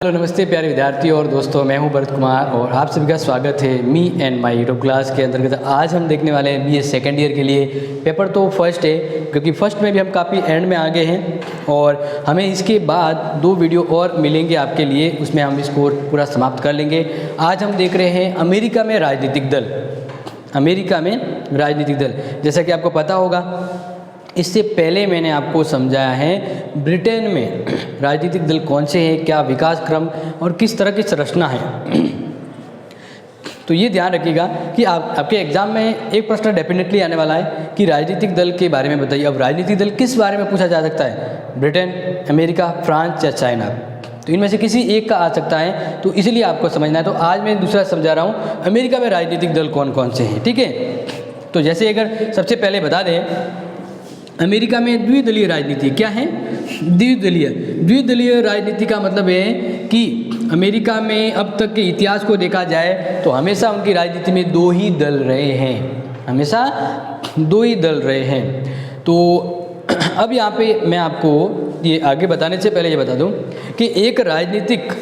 Hello नमस्ते प्यारे विद्यार्थी और दोस्तों, मैं हूं भरत कुमार और आप सभी का स्वागत है me and my YouTube class के अंतर्गत। आज हम देखने वाले हैं बीए सेकेंड ईयर के लिए पेपर। तो फर्स्ट है, क्योंकि फर्स्ट में भी हम काफ़ी एंड में आ गए हैं और हमें इसके बाद 2 वीडियो और मिलेंगे आपके लिए, उसमें हम इसको पूरा समाप्त कर लेंगे। आज हम देख रहे हैं अमेरिका में राजनीतिक दल। अमेरिका में राजनीतिक दल, जैसा कि आपको पता होगा, इससे पहले मैंने आपको समझाया है ब्रिटेन में राजनीतिक दल कौन से हैं, क्या विकास क्रम और किस तरह की संरचना है। तो ये ध्यान रखिएगा कि आपके एग्जाम में एक प्रश्न डेफिनेटली आने वाला है कि राजनीतिक दल के बारे में बताइए। अब राजनीतिक दल किस बारे में पूछा जा सकता है? ब्रिटेन, अमेरिका, फ्रांस या चाइना? तो इनमें से किसी एक का आ सकता है, तो इसलिए आपको समझना है। तो आज मैं दूसरा समझा रहा हूँ अमेरिका में राजनीतिक दल कौन कौन से हैं, ठीक है। तो जैसे अगर सबसे पहले बता दें, अमेरिका में द्विदलीय राजनीति क्या है? द्विदलीय राजनीति का मतलब है कि अमेरिका में अब तक के इतिहास को देखा जाए तो हमेशा उनकी राजनीति में 2 ही दल रहे हैं, हमेशा 2 ही दल रहे हैं। तो अब यहाँ पे मैं आपको ये आगे बताने से पहले ये बता दूँ कि एक राजनीतिक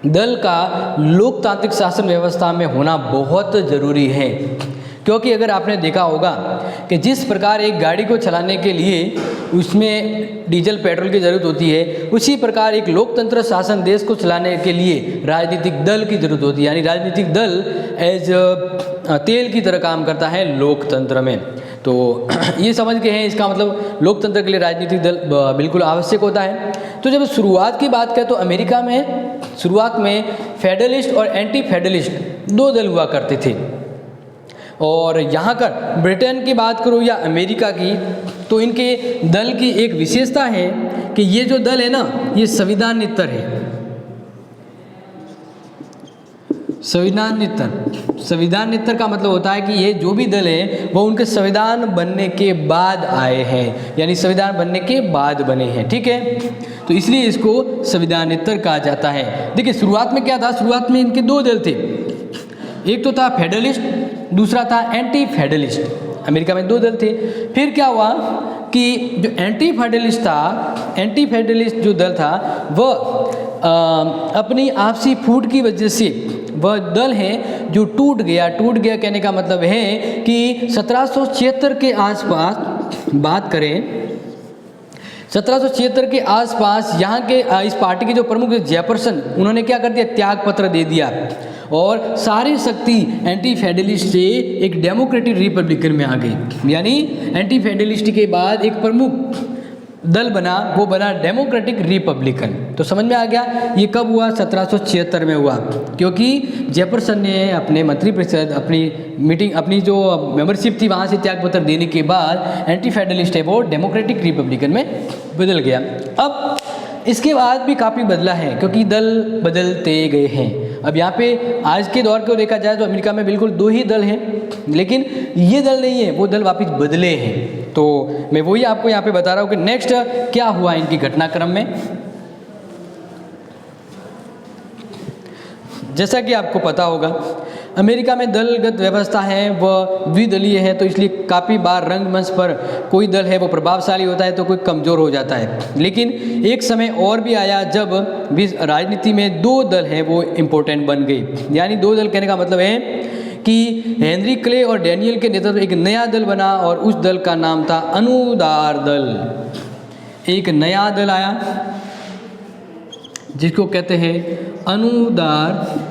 दल का लोकतांत्रिक शासन व्यवस्था में होना बहुत ज़रूरी है। क्योंकि अगर आपने देखा होगा कि जिस प्रकार एक गाड़ी को चलाने के लिए उसमें डीजल पेट्रोल की ज़रूरत होती है, उसी प्रकार एक लोकतंत्र शासन देश को चलाने के लिए राजनीतिक दल की ज़रूरत होती है। यानी राजनीतिक दल एज तेल की तरह काम करता है लोकतंत्र में। तो ये समझ के हैं, इसका मतलब लोकतंत्र के लिए राजनीतिक दल बिल्कुल आवश्यक होता है। तो जब शुरुआत की बात करें तो अमेरिका में शुरुआत में फेडरलिस्ट और एंटी फेडरलिस्ट 2 दल हुआ करते थे। और यहाँ कर ब्रिटेन की बात करूँ या अमेरिका की, तो इनके दल की एक विशेषता है कि ये जो दल है ना, ये संविधानेतर है। संविधानेतर का मतलब होता है कि ये जो भी दल है वो उनके संविधान बनने के बाद आए हैं, यानी संविधान बनने के बाद बने हैं, ठीक है। तो इसलिए इसको संविधानेतर कहा जाता है। देखिए शुरुआत में क्या था, शुरुआत में इनके 2 दल थे, एक तो था फेडरलिस्ट, दूसरा था एंटी फेडरलिस्ट। अमेरिका में 2 दल थे। फिर क्या हुआ कि जो एंटी फेडरलिस्ट जो दल था वह अपनी आपसी फूट की वजह से वह दल है जो टूट गया कहने का मतलब है कि 1776 के आसपास बात करें, 1776 के आसपास यहाँ के इस पार्टी के जो प्रमुख जेफरसन, उन्होंने क्या कर दिया, त्याग पत्र दे दिया और सारी शक्ति एंटी फेडरलिस्ट से एक डेमोक्रेटिक रिपब्लिकन में आ गई। यानी एंटी फेडरलिस्ट के बाद एक प्रमुख दल बना, वो बना डेमोक्रेटिक रिपब्लिकन। तो समझ में आ गया ये कब हुआ? 1776 में हुआ, क्योंकि जेफरसन ने अपने मंत्रिपरिषद, अपनी जो मेंबरशिप थी वहाँ से त्यागपत्र देने के बाद एंटी फेडरलिस्ट है वो डेमोक्रेटिक रिपब्लिकन में बदल गया। अब इसके बाद भी काफ़ी बदला है, क्योंकि दल बदलते गए हैं। अब यहाँ पे आज के दौर को देखा जाए तो अमेरिका में बिल्कुल 2 ही दल हैं, लेकिन ये दल नहीं है, वो दल वापस बदले हैं। तो मैं वही आपको यहाँ पे बता रहा हूँ कि नेक्स्ट क्या हुआ इनकी घटनाक्रम में। जैसा कि आपको पता होगा अमेरिका में दलगत व्यवस्था है वह द्विदलीय है, तो इसलिए काफ़ी बार रंगमंच पर कोई दल है वो प्रभावशाली होता है तो कोई कमज़ोर हो जाता है। लेकिन एक समय और भी आया जब राजनीति में 2 दल हैं वो इम्पोर्टेंट बन गई। यानी 2 दल कहने का मतलब है कि हेनरी क्ले और डैनियल के नेतृत्व एक नया दल बना और उस दल का नाम था अनुदार दल। एक नया दल आया जिसको कहते हैं अनुदार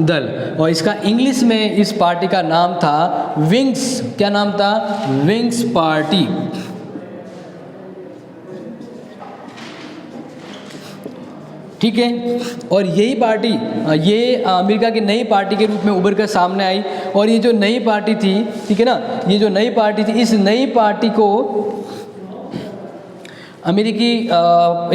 दल, और इसका इंग्लिश में इस पार्टी का नाम था विंग्स। क्या नाम था? Wings party. ठीक है, और यही पार्टी ये अमेरिका की नई पार्टी के रूप में उभर कर सामने आई। और ये जो नई पार्टी थी, ठीक है ना, ये जो नई पार्टी थी, इस नई पार्टी को अमेरिकी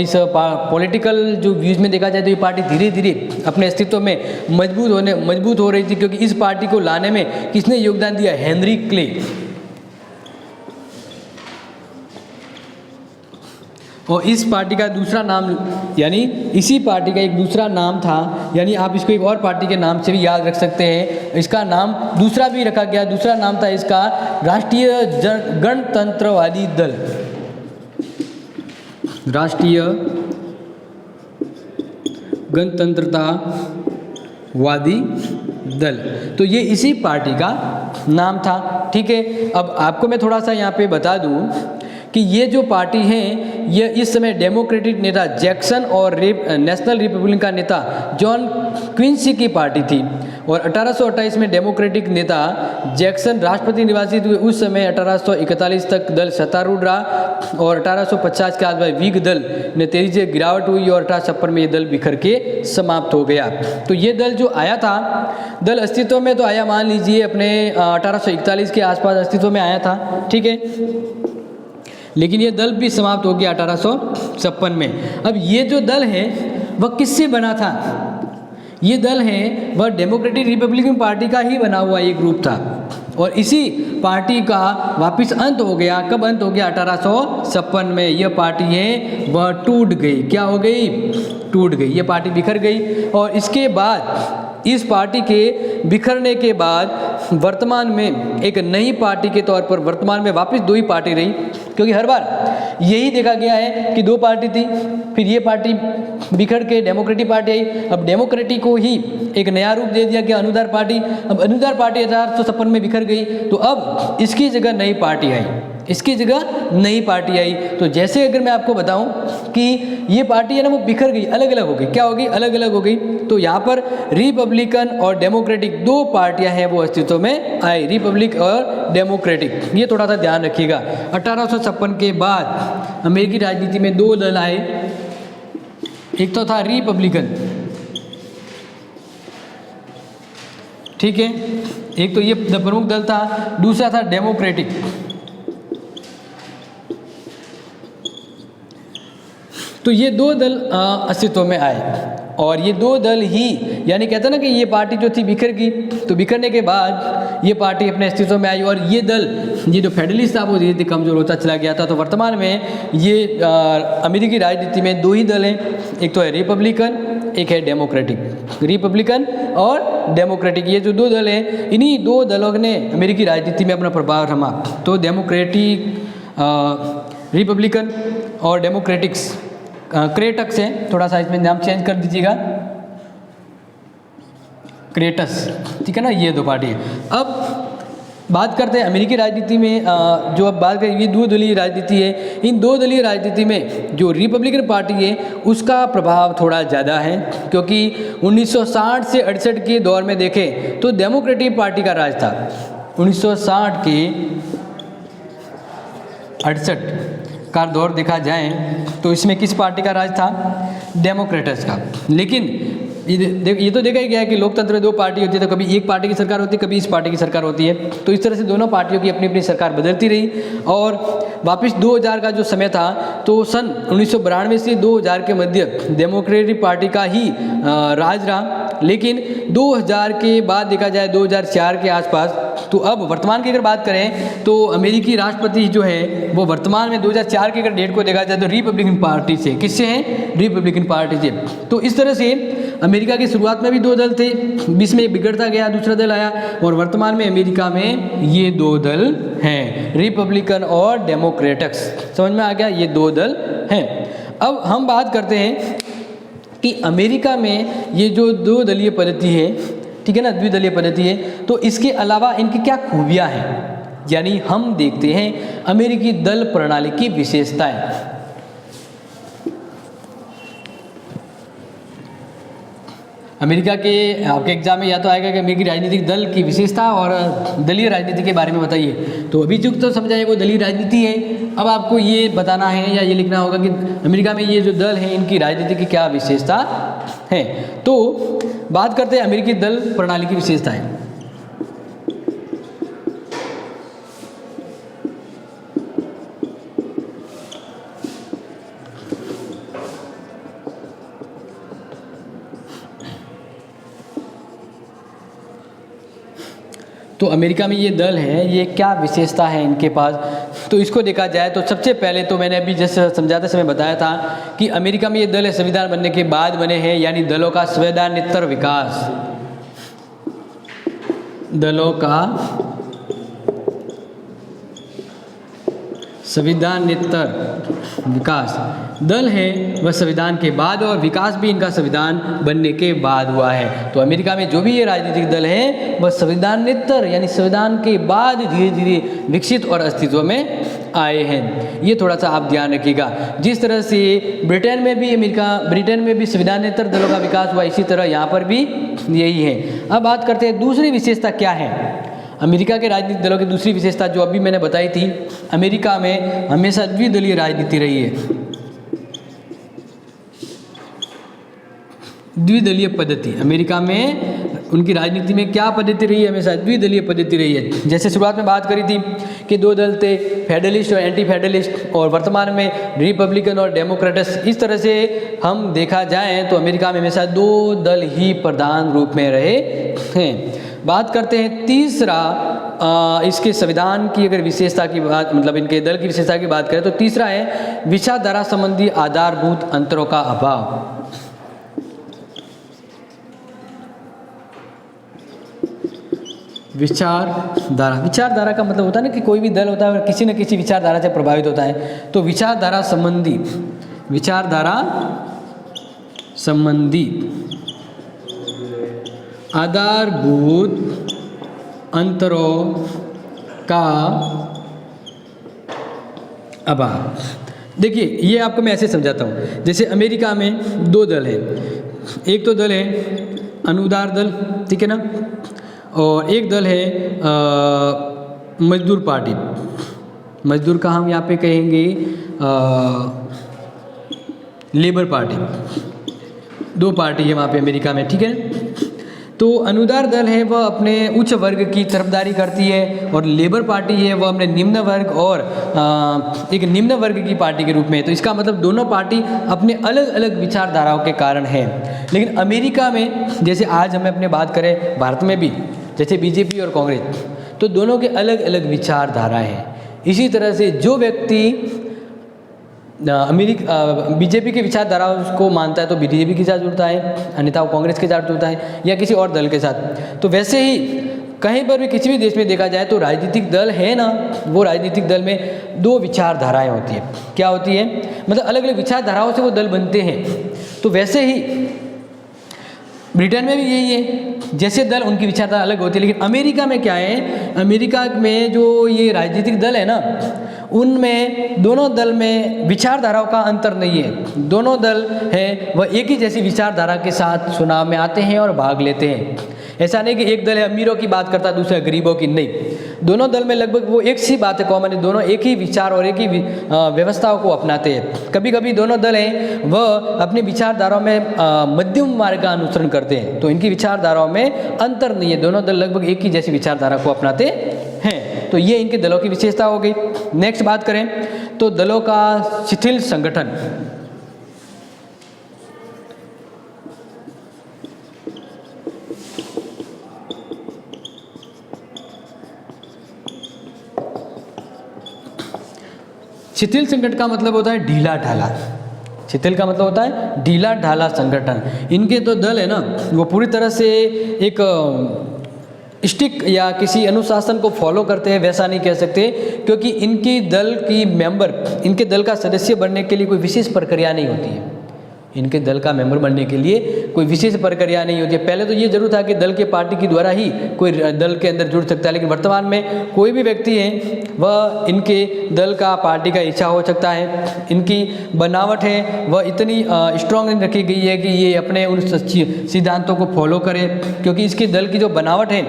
इस पॉलिटिकल जो व्यूज़ में देखा जाए तो ये पार्टी धीरे धीरे अपने अस्तित्व में मजबूत हो रही थी, क्योंकि इस पार्टी को लाने में किसने योगदान दिया? Henry clay. और इस पार्टी का दूसरा नाम, यानी इसी पार्टी का एक दूसरा नाम था, यानी आप इसको एक और पार्टी के नाम से भी याद रख सकते हैं। इसका नाम दूसरा भी रखा गया, दूसरा नाम था इसका राष्ट्रीय गणतंत्रवादी दल। राष्ट्रीय गणतंत्रतावादी दल। तो ये इसी पार्टी का नाम था। ठीक है, अब आपको मैं थोड़ा सा यहाँ पे बता दूँ कि ये जो पार्टी है ये इस समय डेमोक्रेटिक नेता जैक्सन और नेशनल रिपब्लिकन का नेता जॉन क्विंसी की पार्टी थी। और 1828 में डेमोक्रेटिक नेता जैक्सन राष्ट्रपति निर्वाचित हुए। उस समय 1841 तक दल सत्तारूढ़ रहा और 1850 के आसपास व्हिग दल ने तेजी से गिरावट हुई और 1856 में ये दल बिखर के समाप्त हो गया। तो ये दल जो आया था, दल अस्तित्व में तो आया मान लीजिए अपने 1841 के आसपास अस्तित्व में आया था। ठीक है, लेकिन ये दल भी समाप्त हो गया 1856 में। अब ये जो दल है वह किससे बना था? ये दल है वह डेमोक्रेटिक रिपब्लिकन पार्टी का ही बना हुआ एक ग्रुप था और इसी पार्टी का वापस अंत हो गया। कब अंत हो गया? 1856 में। यह पार्टी है वह टूट गई। क्या हो गई? टूट गई। यह पार्टी बिखर गई और इसके बाद इस पार्टी के बिखरने के बाद वर्तमान में एक नई पार्टी के तौर पर वर्तमान में वापस दो ही पार्टी रही, क्योंकि हर बार यही देखा गया है कि दो पार्टी थी, फिर ये पार्टी बिखर के डेमोक्रेटिक पार्टी आई। अब डेमोक्रेटिक को ही एक नया रूप दे दिया गया अनुदार पार्टी। अब अनुदार पार्टी 1856 में बिखर गई, तो अब इसकी जगह नई पार्टी आई, इसकी जगह नई पार्टी आई। तो जैसे अगर मैं आपको बताऊं कि ये पार्टी है ना वो बिखर गई, अलग अलग हो गई। क्या हो गई? अलग अलग हो गई। तो यहाँ पर रिपब्लिकन और डेमोक्रेटिक दो पार्टियां हैं वो अस्तित्व में आई, रिपब्लिक और डेमोक्रेटिक। ये थोड़ा सा ध्यान रखिएगा। 1856 के बाद अमेरिकी राजनीति में दो दल आए। एक तो था रिपब्लिकन, ठीक है, एक तो ये प्रमुख दल था, दूसरा था डेमोक्रेटिक। तो ये दो दल अस्तित्व में आए और ये दो दल ही, यानी कहते हैं ना कि ये पार्टी जो थी बिखर गई, तो बिखरने के बाद ये पार्टी अपने अस्तित्व में आई और ये दल, ये जो फेडरलिस्ट था वो धीरे धीरे कमजोर होता चला गया था। तो वर्तमान में ये अमेरिकी राजनीति में दो ही दल हैं, एक तो है रिपब्लिकन, एक है डेमोक्रेटिक। रिपब्लिकन और डेमोक्रेटिक, ये जो दो दल हैं, इन्हीं दो दलों ने अमेरिकी राजनीति में अपना प्रभाव जमा। तो डेमोक्रेटिक, रिपब्लिकन और डेमोक्रेटिक्स क्रेटक्स है, थोड़ा सा इसमें नाम चेंज कर दीजिएगा, क्रेटस, ठीक है ना। ये दो पार्टी है। अब बात करते हैं अमेरिकी राजनीति में, जो अब बात करें, ये दो दलीय राजनीति है। इन दो दलीय राजनीति में जो रिपब्लिकन पार्टी है उसका प्रभाव थोड़ा ज़्यादा है, क्योंकि 1960 से 68 के दौर में देखें तो डेमोक्रेटिक पार्टी का राज था। 1960 के 68 का दौर देखा जाए तो इसमें किस पार्टी का राज था? डेमोक्रेट्स का। लेकिन ये तो देखा ही गया है कि लोकतंत्र में दो पार्टी होती है, तो कभी एक पार्टी की सरकार होती है, कभी इस पार्टी की सरकार होती है। तो इस तरह से दोनों पार्टियों की अपनी अपनी सरकार बदलती रही और वापस 2000 का जो समय था तो सन 1992 से 2000 के मध्य डेमोक्रेटिक पार्टी का ही राज रहा। लेकिन 2000 के बाद देखा जाए 2004 के आसपास, तो अब वर्तमान की अगर बात करें तो अमेरिकी राष्ट्रपति जो है वो वर्तमान में 2004 की अगर डेट को देखा जाए तो रिपब्लिकन पार्टी से, किससे हैं? रिपब्लिकन पार्टी से। तो इस तरह से अमेरिका की शुरुआत में भी दो दल थे, बीच में बिगड़ता गया, दूसरा दल आया और वर्तमान में अमेरिका में ये दो दल हैं, रिपब्लिकन और डेमोक्रेट्स। समझ में आ गया? ये दो दल हैं। अब हम बात करते हैं कि अमेरिका में ये जो दो दलीय पद्धति है, ठीक है ना, द्विदलीय पद्धति है, तो इसके अलावा इनकी क्या खूबियां हैं, यानी हम देखते हैं अमेरिकी दल प्रणाली की विशेषताएं। अमेरिका के आपके एग्जाम में या तो आएगा कि अमेरिकी राजनीतिक दल की विशेषता और दलीय राजनीति के बारे में बताइए। तो अभी जो तो समझाए वो दलीय राजनीति है। अब आपको ये बताना है या ये लिखना होगा कि अमेरिका में ये जो दल हैं इनकी राजनीति की क्या विशेषता है। तो बात करते हैं अमेरिकी दल प्रणाली की विशेषताएं। तो अमेरिका में ये दल है, ये क्या विशेषता है इनके पास, तो इसको देखा जाए तो सबसे पहले तो मैंने अभी जैसे समझाते समय बताया था कि अमेरिका में ये दल है संविधान बनने के बाद बने हैं, यानी दलों का संवैधानिक विकास, दलों का संविधानेतर विकास दल है वह संविधान के बाद, और विकास भी इनका संविधान बनने के बाद हुआ है। तो अमेरिका में जो भी ये राजनीतिक दल है वह संविधानेतर यानी संविधान के बाद धीरे धीरे विकसित और अस्तित्व में आए हैं। ये थोड़ा सा आप ध्यान रखिएगा। जिस तरह से ब्रिटेन में भी संविधानेतर दलों का विकास हुआ, इसी तरह यहाँ पर भी यही है। अब बात करते हैं दूसरी विशेषता क्या है अमेरिका के राजनीतिक दलों की। दूसरी विशेषता जो अभी मैंने बताई थी, अमेरिका में हमेशा द्विदलीय राजनीति रही है। द्विदलीय पद्धति अमेरिका में उनकी राजनीति में क्या पद्धति रही है? हमेशा द्विदलीय पद्धति रही है। जैसे शुरुआत में बात करी थी कि दो दल थे, फेडरलिस्ट और एंटी फेडरलिस्ट, और वर्तमान में रिपब्लिकन और डेमोक्रेट्स। इस तरह से हम देखा जाए तो अमेरिका में हमेशा दो दल ही प्रधान रूप में रहे हैं। बात करते हैं तीसरा, इसके संविधान की अगर विशेषता की बात, मतलब इनके दल की विशेषता की बात करें तो तीसरा है विचारधारा संबंधी आधारभूत अंतरों का अभाव। विचारधारा का मतलब होता है ना कि कोई भी दल होता है और किसी न किसी विचारधारा से प्रभावित होता है। तो विचारधारा संबंधी आधारभूत अंतरों का अभाव। देखिए ये आपको मैं ऐसे समझाता हूँ। जैसे अमेरिका में दो दल हैं, एक तो दल है अनुदार दल, ठीक है ना, और एक दल है मजदूर पार्टी। मजदूर का हम यहाँ पे कहेंगे लेबर पार्टी। दो पार्टी है वहाँ पे अमेरिका में, ठीक है। तो अनुदार दल है वह अपने उच्च वर्ग की तरफदारी करती है, और लेबर पार्टी है वह अपने निम्न वर्ग और एक निम्न वर्ग की पार्टी के रूप में है। तो इसका मतलब दोनों पार्टी अपने अलग अलग विचारधाराओं के कारण है। लेकिन अमेरिका में जैसे आज हमें अपने बात करें, भारत में भी जैसे बीजेपी और कांग्रेस, तो दोनों के अलग अलग विचारधाराएं हैं। इसी तरह से जो व्यक्ति बीजेपी की विचारधारा को मानता है तो बीजेपी के साथ जुड़ता है, अन्यथा वो कांग्रेस के साथ जुड़ता है या किसी और दल के साथ। तो वैसे ही कहीं पर भी किसी भी देश में देखा जाए तो राजनीतिक दल है ना, वो राजनीतिक दल में दो विचारधाराएं होती है। क्या होती है? मतलब अलग अलग विचारधाराओं से वो दल बनते हैं। तो वैसे ही ब्रिटेन में भी यही है, जैसे दल उनकी विचारधारा अलग होती है। लेकिन अमेरिका में क्या है, अमेरिका में जो ये राजनीतिक दल है ना, उनमें दोनों दल में विचारधाराओं का अंतर नहीं है। दोनों दल है वह एक ही जैसी विचारधारा के साथ चुनाव में आते हैं और भाग लेते हैं। ऐसा नहीं कि एक दल है अमीरों की बात करता है, दूसरा गरीबों की, नहीं। दोनों दल में लगभग वो एक सी बात है कॉमन है, दोनों एक ही विचार और एक ही व्यवस्थाओं को अपनाते हैं। कभी कभी दोनों दल हैं वह अपनी विचारधाराओं में मध्यम मार्ग का अनुसरण करते हैं, तो इनकी विचारधाराओं में अंतर नहीं है। दोनों दल लगभग एक ही जैसी विचारधारा को अपनाते हैं। तो ये इनके दलों की विशेषता हो गई। नेक्स्ट बात करें तो दलों का शिथिल संगठन। शिथिल संगठन का मतलब होता है ढीला ढाला। शिथिल का मतलब होता है ढीला ढाला संगठन। इनके तो दल है ना, वो पूरी तरह से एक स्टिक या किसी अनुशासन को फॉलो करते हैं, वैसा नहीं कह सकते, क्योंकि इनकी दल की मेंबर, इनके दल का सदस्य बनने के लिए कोई विशेष प्रक्रिया नहीं होती है। इनके दल का मेंबर बनने के लिए कोई विशेष प्रक्रिया नहीं होती है। पहले तो ये जरूर था कि दल के पार्टी के द्वारा ही कोई दल के अंदर जुड़ सकता है, लेकिन वर्तमान में कोई भी व्यक्ति है वह इनके दल का, पार्टी का हिस्सा हो सकता है। इनकी बनावट है वह इतनी स्ट्रॉन्ग रखी गई है कि ये अपने उन सिद्धांतों को फॉलो करे, क्योंकि इसके दल की जो बनावट है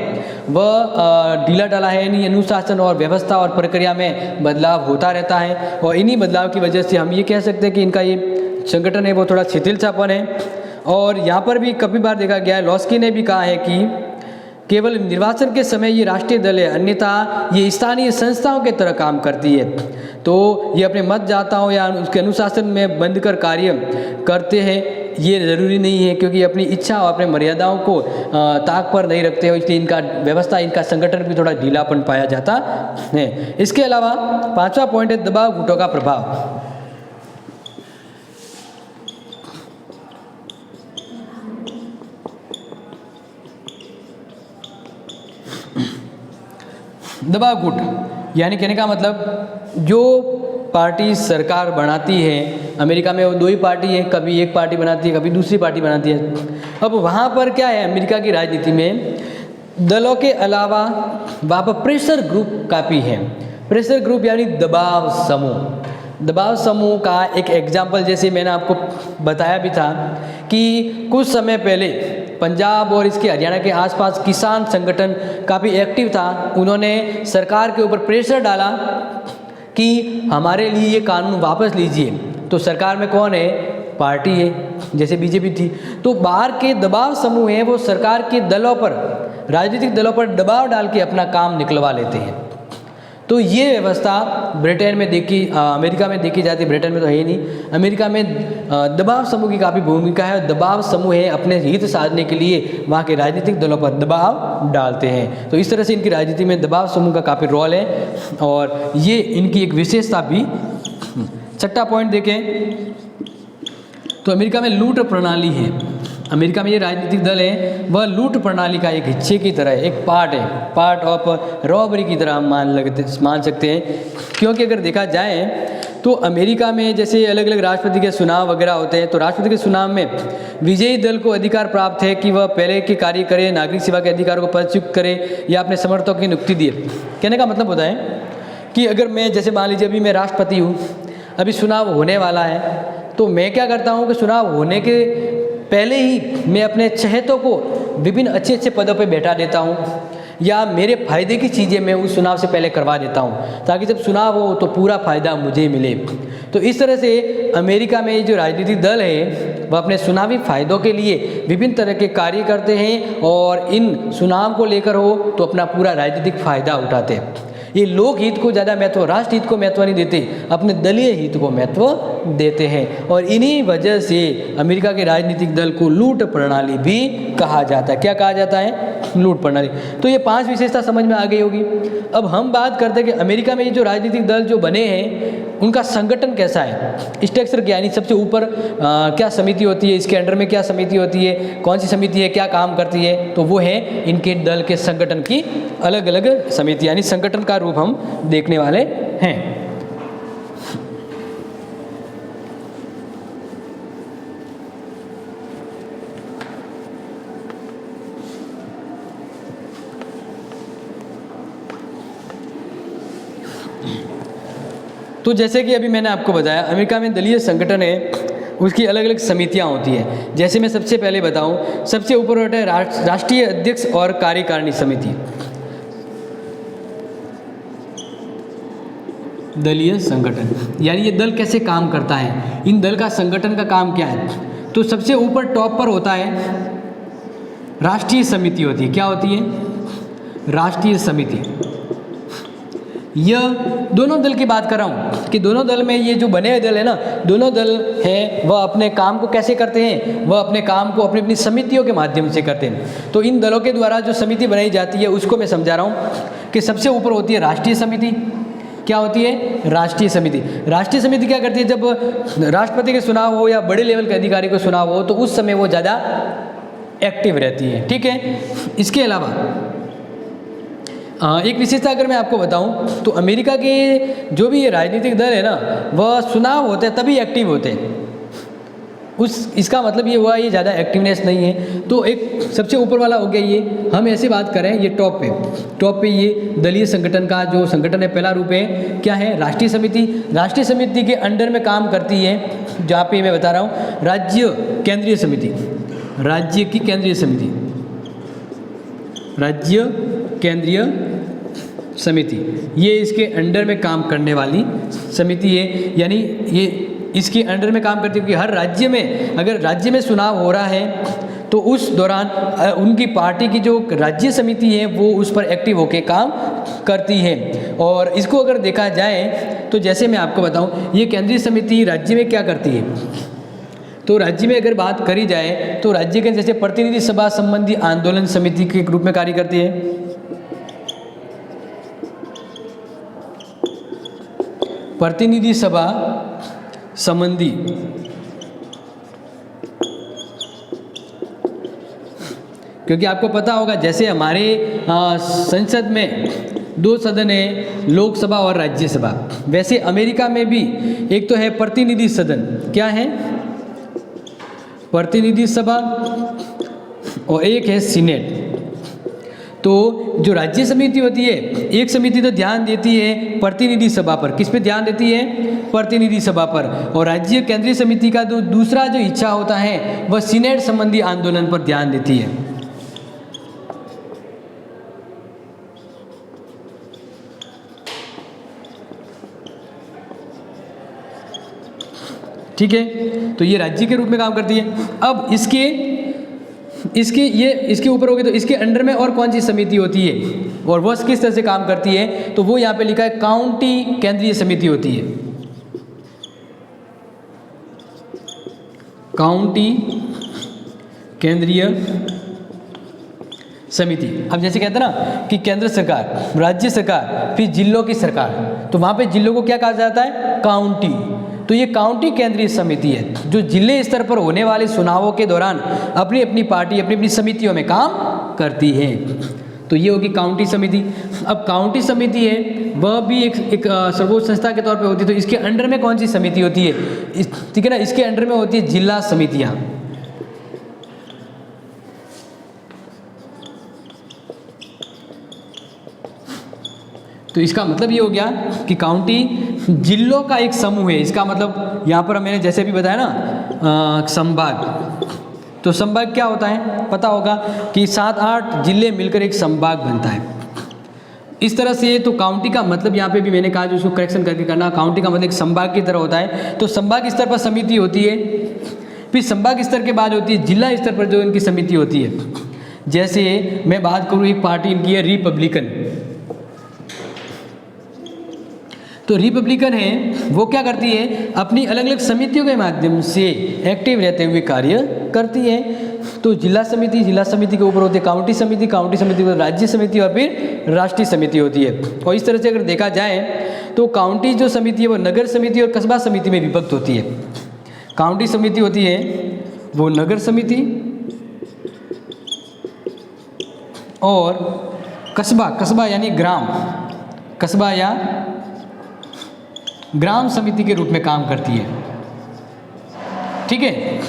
वह ढीला ढाला है, यानी अनुशासन और व्यवस्था और प्रक्रिया में बदलाव होता रहता है। और इन्हीं बदलाव की वजह से हम ये कह सकते हैं कि इनका ये संगठन है वो थोड़ा शिथिल छापन है। और यहाँ पर भी कई बार देखा गया है, लॉस्की ने भी कहा है कि केवल निर्वाचन के समय ये राष्ट्रीय दल है, अन्यथा ये स्थानीय संस्थाओं के तरह काम करती है। तो ये अपने मतदाताओं या उसके अनुशासन में बंध कर कार्य करते हैं, ये ज़रूरी नहीं है, क्योंकि अपनी इच्छा और अपने मर्यादाओं को ताक पर नहीं रखते हो, इसलिए इनका व्यवस्था, इनका संगठन भी थोड़ा ढीलापन पाया जाता है। इसके अलावा पांचवा पॉइंट है दबाव गुटों का प्रभाव। दबाव गुट यानी कहने का मतलब जो पार्टी सरकार बनाती है। अमेरिका में वो दो ही पार्टी है, कभी एक पार्टी बनाती है, कभी दूसरी पार्टी बनाती है। अब वहाँ पर क्या है, अमेरिका की राजनीति में दलों के अलावा वहाँ पर प्रेशर ग्रुप काफ़ी हैं। प्रेशर ग्रुप यानी दबाव समूह। दबाव समूह का एक एग्जाम्पल जैसे मैंने आपको बताया भी था कि कुछ समय पहले पंजाब और इसके हरियाणा के आसपास किसान संगठन काफ़ी एक्टिव था। उन्होंने सरकार के ऊपर प्रेशर डाला कि हमारे लिए ये कानून वापस लीजिए। तो सरकार में कौन है, पार्टी है, जैसे बीजेपी थी। तो बाहर के दबाव समूह हैं वो सरकार के दलों पर, राजनीतिक दलों पर दबाव डाल के अपना काम निकलवा लेते हैं। तो ये व्यवस्था ब्रिटेन में देखी, अमेरिका में देखी जाती है। ब्रिटेन में तो है ही नहीं। अमेरिका में दबाव समूह की काफ़ी भूमिका है। दबाव समूह है अपने हित साधने के लिए वहाँ के राजनीतिक दलों पर दबाव डालते हैं। तो इस तरह से इनकी राजनीति में दबाव समूह का काफ़ी रोल है और ये इनकी एक विशेषता भी। छठा पॉइंट देखें तो अमेरिका में लूट प्रणाली है। अमेरिका में ये राजनीतिक दल है वह लूट प्रणाली का एक हिस्से की तरह है, एक पार्ट है, पार्ट ऑफ रॉबरी की तरह हम मान सकते हैं। क्योंकि अगर देखा जाए तो अमेरिका में जैसे अलग अलग राष्ट्रपति के चुनाव वगैरह होते हैं, तो राष्ट्रपति के चुनाव में विजयी दल को अधिकार प्राप्त है कि वह पहले के कार्य करे, नागरिक सेवा के अधिकारों को प्रयुक्त करे या अपने समर्थकों की नियुक्ति दिए। कहने का मतलब होता है कि अगर मैं, जैसे मान लीजिए अभी मैं राष्ट्रपति हूँ, अभी चुनाव होने वाला है, तो मैं क्या करता हूँ कि चुनाव होने के पहले ही मैं अपने चहेतों को विभिन्न अच्छे अच्छे पदों पे बैठा देता हूँ या मेरे फायदे की चीज़ें मैं उस चुनाव से पहले करवा देता हूँ ताकि जब चुनाव हो तो पूरा फायदा मुझे मिले। तो इस तरह से अमेरिका में जो राजनीतिक दल है वह अपने चुनावी फायदों के लिए विभिन्न तरह के कार्य करते हैं और इन चुनाव को लेकर हो तो अपना पूरा राजनीतिक फायदा उठाते हैं। ये लोक हित को ज़्यादा महत्व, राष्ट्र हित को महत्व नहीं देते, अपने दलीय हित को महत्व देते हैं। और इन्हीं वजह से अमेरिका के राजनीतिक दल को लूट प्रणाली भी कहा जाता है। क्या कहा जाता है? लूट प्रणाली। तो ये 5 विशेषता समझ में आ गई होगी। अब हम बात करते हैं कि अमेरिका में ये जो राजनीतिक दल जो बने हैं उनका संगठन कैसा है, स्ट्रक्चर क्या, यानी सबसे ऊपर क्या समिति होती है, इसके अंडर में क्या समिति होती है, कौन सी समिति है, क्या काम करती है। तो वो है इनके दल के संगठन की अलग अलग समिति, यानी संगठन का रूप हम देखने वाले हैं। तो जैसे कि अभी मैंने आपको बताया अमेरिका में दलीय संगठन है, उसकी अलग अलग समितियां होती हैं। जैसे मैं सबसे पहले बताऊं, सबसे ऊपर होता है राष्ट्रीय अध्यक्ष और कार्यकारिणी समिति। दलीय संगठन यानी ये दल कैसे काम करता है, इन दल का संगठन का काम क्या है। तो सबसे ऊपर टॉप पर होता है राष्ट्रीय समिति होती है। क्या होती है? राष्ट्रीय समिति। यह दोनों दल की बात कर रहा हूँ कि दोनों दल में ये जो बने हुए दल है ना, दोनों दल हैं वह अपने काम को कैसे करते हैं, वह अपने काम को अपनी अपनी समितियों के माध्यम से करते हैं। तो इन दलों के द्वारा जो समिति बनाई जाती है उसको मैं समझा रहा हूँ कि सबसे ऊपर होती है राष्ट्रीय समिति। क्या होती है? राष्ट्रीय समिति। राष्ट्रीय समिति क्या करती है? जब राष्ट्रपति के चुनाव हो या बड़े लेवल के अधिकारी को चुनाव हो तो उस समय वो ज़्यादा एक्टिव रहती है। ठीक है। इसके अलावा एक विशेषता अगर मैं आपको बताऊं तो अमेरिका के जो भी ये राजनीतिक दल है ना वह चुनाव होते हैं तभी एक्टिव होते हैं। इसका मतलब ये हुआ ये ज़्यादा एक्टिवनेस नहीं है। तो एक सबसे ऊपर वाला हो गया ये, हम ऐसे बात करें ये टॉप पे ये दलीय संगठन का जो संगठन है पहला रूप है क्या है? राष्ट्रीय समिति। राष्ट्रीय समिति के अंडर में काम करती है, जहाँ पे मैं बता रहा हूँ राज्य केंद्रीय समिति, राज्य की केंद्रीय समिति, राज्य केंद्रीय समिति, ये इसके अंडर में काम करने वाली समिति है। यानी ये इसके अंडर में काम करती है कि हर राज्य में अगर राज्य में चुनाव हो रहा है तो उस दौरान उनकी पार्टी की जो राज्य समिति है वो उस पर एक्टिव होकर काम करती है। और इसको अगर देखा जाए तो जैसे मैं आपको बताऊं ये केंद्रीय समिति राज्य में क्या करती है, तो राज्य में अगर बात करी जाए तो राज्य के जैसे प्रतिनिधि सभा संबंधी आंदोलन समिति के रूप में कार्य करती है। प्रतिनिधि सभा संबंधी क्योंकि आपको पता होगा जैसे हमारे संसद में दो सदन है, लोकसभा और राज्यसभा। वैसे अमेरिका में भी एक तो है प्रतिनिधि सदन, क्या है, प्रतिनिधि सभा, और एक है सीनेट। तो जो राज्य समिति होती है, एक समिति तो ध्यान देती है प्रतिनिधि सभा पर, किस पे ध्यान देती है, प्रतिनिधि सभा पर, और राज्य केंद्रीय समिति का जो दूसरा जो इच्छा होता है वह सीनेट संबंधी आंदोलन पर ध्यान देती है। ठीक है, तो ये राज्य के रूप में काम करती है। अब इसके ऊपर हो गए, तो इसके अंडर में और कौन सी समिति होती है और वह किस तरह से काम करती है, तो वो यहाँ पे लिखा है काउंटी केंद्रीय समिति होती है, काउंटी केंद्रीय समिति। अब जैसे कहते हैं ना कि केंद्र सरकार, राज्य सरकार, फिर जिलों की सरकार, तो वहाँ पे जिलों को क्या कहा जाता है, काउंटी। तो ये काउंटी केंद्रीय समिति है जो जिले स्तर पर होने वाले चुनावों के दौरान अपनी अपनी पार्टी, अपनी अपनी समितियों में काम करती है। तो ये होगी काउंटी समिति। अब काउंटी समिति है वह भी एक सर्वोच्च संस्था के तौर पे होती है। तो इसके अंडर में कौन सी समिति होती है, ठीक है ना, इसके अंडर में होती है जिला समितियाँ। तो इसका मतलब ये हो गया कि काउंटी जिलों का एक समूह है। इसका मतलब यहाँ पर मैंने जैसे भी बताया ना संभाग, तो संभाग क्या होता है पता होगा कि 7-8 जिले मिलकर एक संभाग बनता है। इस तरह से तो काउंटी का मतलब यहाँ पे भी मैंने कहा जो उसको करेक्शन करके करना, काउंटी का मतलब एक संभाग की तरह होता है। तो संभाग स्तर पर समिति होती है, फिर संभाग स्तर के बाद होती है जिला स्तर पर जो इनकी समिति होती है। जैसे मैं बात करूँ, एक पार्टी इनकी है रिपब्लिकन। तो रिपब्लिकन है वो क्या करती है, अपनी अलग अलग समितियों के माध्यम से एक्टिव रहते हुए कार्य करती है। तो जिला समिति के ऊपर होती है काउंटी समिति के ऊपर राज्य समिति और फिर राष्ट्रीय समिति होती है। और इस तरह से अगर देखा जाए तो काउंटी जो समिति है वो नगर समिति और कस्बा समिति में विभक्त होती है। काउंटी समिति होती है वो नगर समिति, और कस्बा यानी ग्राम, कस्बा या ग्राम समिति के रूप में काम करती है। ठीक है,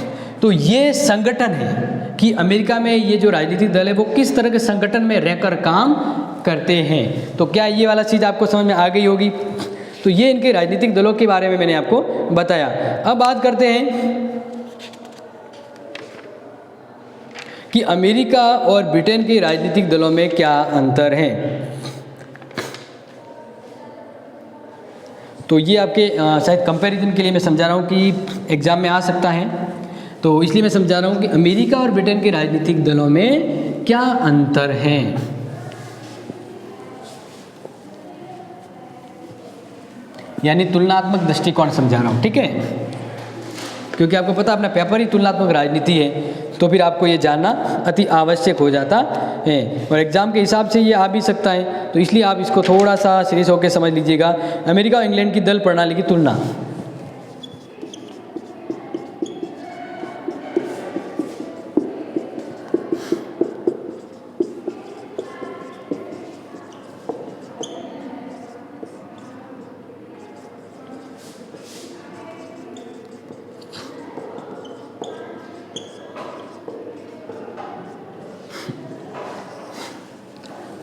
तो ये संगठन है कि अमेरिका में ये जो राजनीतिक दल है वो किस तरह के संगठन में रहकर काम करते हैं। तो क्या ये वाला चीज़ आपको समझ में आ गई होगी। तो ये इनके राजनीतिक दलों के बारे में मैंने आपको बताया। अब बात करते हैं कि अमेरिका और ब्रिटेन के राजनीतिक दलों में क्या अंतर है। तो ये आपके शायद कंपैरिजन के लिए मैं समझा रहा हूँ कि एग्ज़ाम में आ सकता है, तो इसलिए मैं समझा रहा हूँ कि अमेरिका और ब्रिटेन के राजनीतिक दलों में क्या अंतर है। यानी तुलनात्मक दृष्टिकोण समझा रहा हूँ, ठीक है, क्योंकि आपको पता अपना पेपर ही तुलनात्मक राजनीति है, तो फिर आपको ये जानना अति आवश्यक हो जाता है। और एग्ज़ाम के हिसाब से ये आ भी सकता है, तो इसलिए आप इसको थोड़ा सा सीरियस होकर समझ लीजिएगा। अमेरिका और इंग्लैंड की दल प्रणाली की तुलना।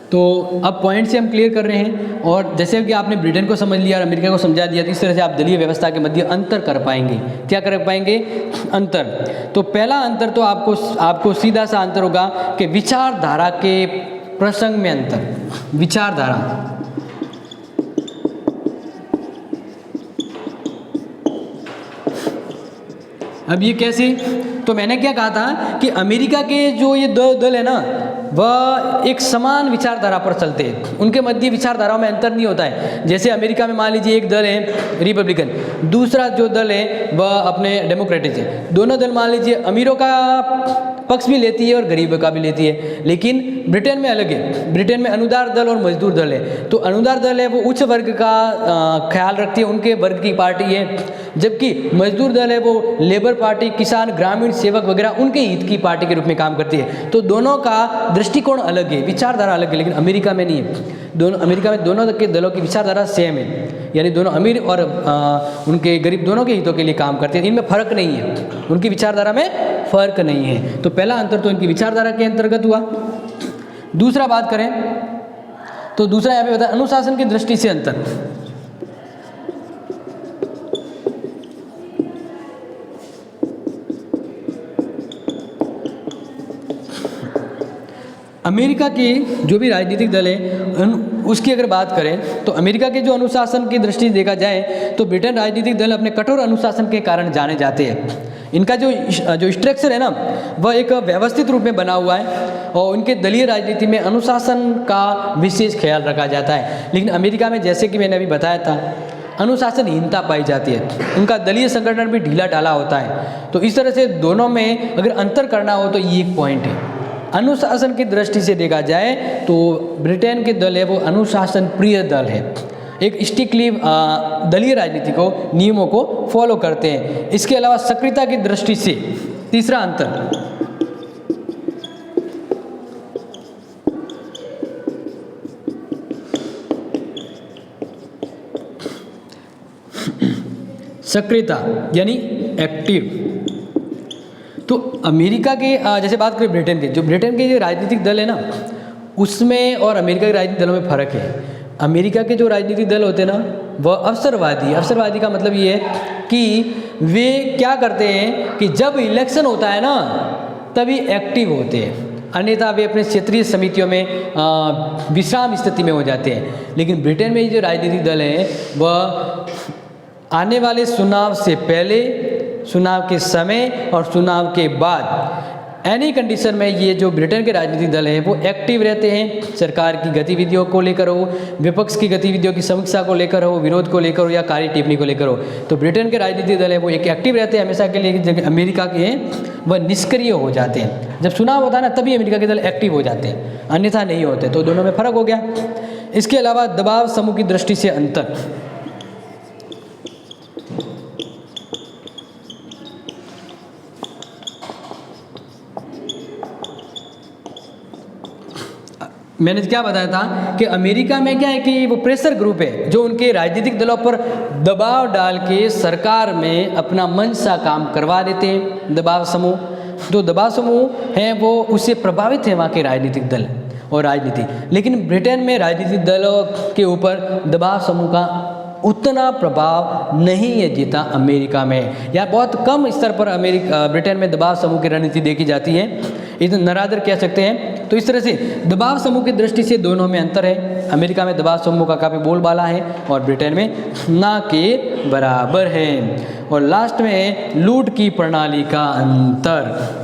तो अब पॉइंट से हम क्लियर कर रहे हैं, और जैसे कि आपने ब्रिटेन को समझ लिया और अमेरिका को समझा दिया, तो इस तरह से आप दलीय व्यवस्था के मध्य अंतर कर पाएंगे। क्या कर पाएंगे, अंतर। तो पहला अंतर तो आपको सीधा सा अंतर होगा कि विचारधारा के प्रसंग में अंतर। विचारधारा, अब ये कैसे, तो मैंने क्या कहा था कि अमेरिका के जो ये दो दल है ना वह एक समान विचारधारा पर चलते हैं, उनके मध्य विचारधाराओं में अंतर नहीं होता है। जैसे अमेरिका में मान लीजिए एक दल है रिपब्लिकन, दूसरा जो दल है वह अपने डेमोक्रेटिक है। दोनों दल मान लीजिए अमीरों का पक्ष भी लेती है और गरीबों का भी लेती है। लेकिन ब्रिटेन में अलग है, ब्रिटेन में अनुदार दल और मजदूर दल है। तो अनुदार दल है वो उच्च वर्ग का ख्याल रखती है, उनके वर्ग की पार्टी है, जबकि मजदूर दल है वो लेबर पार्टी, किसान, ग्रामीण सेवक वगैरह उनके हित की पार्टी के रूप में काम करती है। तो दोनों का दृष्टिकोण अलग है, विचारधारा अलग है, लेकिन अमेरिका में नहीं है। अमेरिका में दोनों के दलों की विचारधारा सेम है, यानी दोनों अमीर और उनके गरीब दोनों के हितों के लिए काम करते हैं। इनमें फ़र्क नहीं है, उनकी विचारधारा में फ़र्क नहीं है। तो पहला अंतर तो इनकी विचारधारा के अंतर्गत हुआ। दूसरा बात करें तो दूसरा यहाँ पे बताया अनुशासन की दृष्टि से अंतर। अमेरिका की जो भी राजनीतिक दल है उसकी अगर बात करें तो अमेरिका के जो अनुशासन की दृष्टि से देखा जाए तो ब्रिटेन राजनीतिक दल अपने कठोर अनुशासन के कारण जाने जाते हैं। इनका जो स्ट्रक्चर है ना वह एक व्यवस्थित रूप में बना हुआ है और उनके दलीय राजनीति में अनुशासन का विशेष ख्याल रखा जाता है। लेकिन अमेरिका में जैसे कि मैंने अभी बताया था अनुशासनहीनता पाई जाती है, उनका दलीय संगठन भी ढीला ढाला होता है। तो इस तरह से दोनों में अगर अंतर करना हो तो ये एक पॉइंट है। अनुशासन की दृष्टि से देखा जाए तो ब्रिटेन के दल है वो अनुशासन प्रिय दल है, एक स्ट्रिक्टली दलीय राजनीति को नियमों को फॉलो करते हैं। इसके अलावा सक्रियता की दृष्टि से तीसरा अंतर, सक्रियता यानी एक्टिव। तो अमेरिका के जैसे बात करें ब्रिटेन के, जो ब्रिटेन के जो राजनीतिक दल है ना उसमें और अमेरिका के राजनीतिक दलों में फ़र्क है। अमेरिका के जो राजनीतिक दल होते हैं ना वह अवसरवादी का मतलब ये है कि वे क्या करते हैं कि जब इलेक्शन होता है ना तभी एक्टिव होते हैं, अन्यथा वे अपने क्षेत्रीय समितियों में विश्राम स्थिति में हो जाते हैं। लेकिन ब्रिटेन में जो राजनीतिक दल हैं वह आने वाले चुनाव से पहले, चुनाव के समय और चुनाव के बाद एनी कंडीशन में ये जो ब्रिटेन के राजनीतिक दल हैं वो एक्टिव रहते हैं। सरकार की गतिविधियों को लेकर हो, विपक्ष की गतिविधियों की समीक्षा को लेकर हो, विरोध को लेकर हो या कार्य टिप्पणी को लेकर हो, तो ब्रिटेन के राजनीतिक दल है वो एक एक्टिव रहते हैं हमेशा के लिए। जबकि अमेरिका के हैं वह निष्क्रिय हो जाते हैं। जब चुनाव होता है ना तभी अमेरिका के दल एक्टिव हो जाते हैं, अन्यथा नहीं होते। तो दोनों में फ़र्क हो गया। इसके अलावा दबाव समूह की दृष्टि से अंतर, मैंने क्या बताया था कि अमेरिका में क्या है कि वो प्रेशर ग्रुप है जो उनके राजनीतिक दलों पर दबाव डाल के सरकार में अपना मंशा काम करवा देते हैं। दबाव समूह, जो दबाव समूह हैं वो उससे प्रभावित है वहाँ के राजनीतिक दल और राजनीति। लेकिन ब्रिटेन में राजनीतिक दलों के ऊपर दबाव समूह का उतना प्रभाव नहीं है जितना अमेरिका में, या बहुत कम स्तर पर ब्रिटेन में दबाव समूह की रणनीति देखी जाती है, इतना नरादर कह सकते हैं। तो इस तरह से दबाव समूह की दृष्टि से दोनों में अंतर है। अमेरिका में दबाव समूह का काफ़ी बोलबाला है और ब्रिटेन में ना के बराबर है। और लास्ट में है लूट की प्रणाली का अंतर।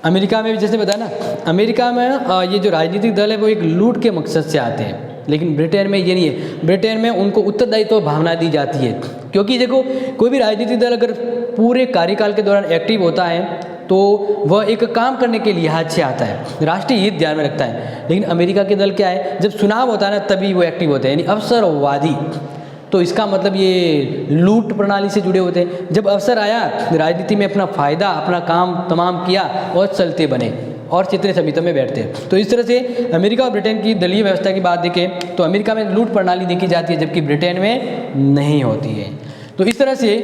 अमेरिका में भी जैसे बताया ना, अमेरिका में ये जो राजनीतिक दल है वो एक लूट के मकसद से आते हैं, लेकिन ब्रिटेन में ये नहीं है। ब्रिटेन में उनको उत्तरदायित्व भावना दी जाती है, क्योंकि देखो कोई भी राजनीतिक दल अगर पूरे कार्यकाल के दौरान एक्टिव होता है तो वह एक काम करने के लिहाज से आता है, राष्ट्रीय हित ध्यान में रखता है। लेकिन अमेरिका के दल क्या है, जब चुनाव होता है ना तभी वो एक्टिव होते हैं, यानी अवसरवादी। तो इसका मतलब ये लूट प्रणाली से जुड़े होते हैं। जब अवसर आया राजनीति में अपना फ़ायदा, अपना काम तमाम किया और चलते बने और क्षेत्रीय समितियों में बैठते हैं। तो इस तरह से अमेरिका और ब्रिटेन की दलीय व्यवस्था की बात देखें तो अमेरिका में लूट प्रणाली देखी जाती है जबकि ब्रिटेन में नहीं होती है। तो इस तरह से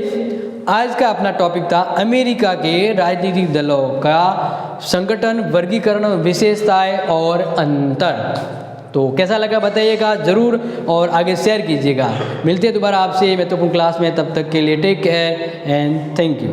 आज का अपना टॉपिक था अमेरिका के राजनीतिक दलों का संगठन, वर्गीकरण, विशेषताएं और अंतर। तो कैसा लगा बताइएगा ज़रूर और आगे शेयर कीजिएगा। मिलते हैं दोबारा आपसे महत्वपूर्ण क्लास में, तब तक के लिए take care and thank you.